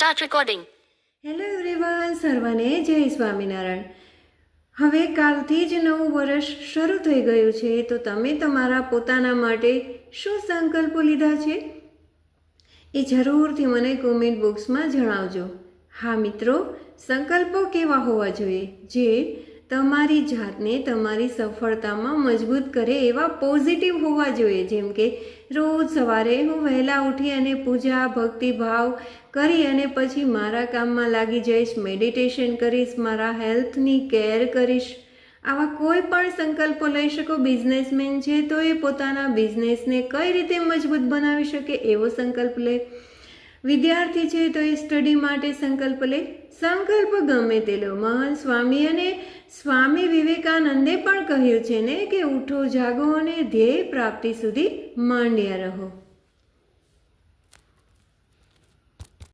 Start recording. Hello everyone, સર્વને જય સ્વામિનારાયણ. હવે કાલથી જ નવું વર્ષ શરૂ થઈ ગયું છે, તો તમે તમારા પોતાના માટે શું સંકલ્પો લીધા છે એ જરૂરથી મને કોમેન્ટ બોક્સમાં જણાવજો. હા મિત્રો, સંકલ્પો કેવા હોવા જોઈએ? જે તમારી જાતને તમારી સફળતામાં મજબૂત કરે એવા પોઝિટિવ હોવા જોઈએ. જેમ કે રોજ સવારે હું વહેલા ઉઠી અને પૂજા ભક્તિભાવ કરી અને પછી મારા કામમાં લાગી જઈશ, મેડિટેશન કરીશ, મારા હેલ્થની કેર કરીશ. આવા કોઈ પણ સંકલ્પો લઈ શકો. બિઝનેસમેન છે તો એ પોતાના બિઝનેસને કઈ રીતે મજબૂત બનાવી શકે એવો સંકલ્પ લે. વિદ્યાર્થી છે તો એ સ્ટડી માટે સંકલ્પ લે. સંકલ્પ ગમે તે લો. મહાન સ્વામી અને સ્વામી વિવેકાનંદે પણ કહ્યું છે ને કે ઉઠો જાગો અને ધ્યેય પ્રાપ્તિ સુધી માંડ્યા રહો.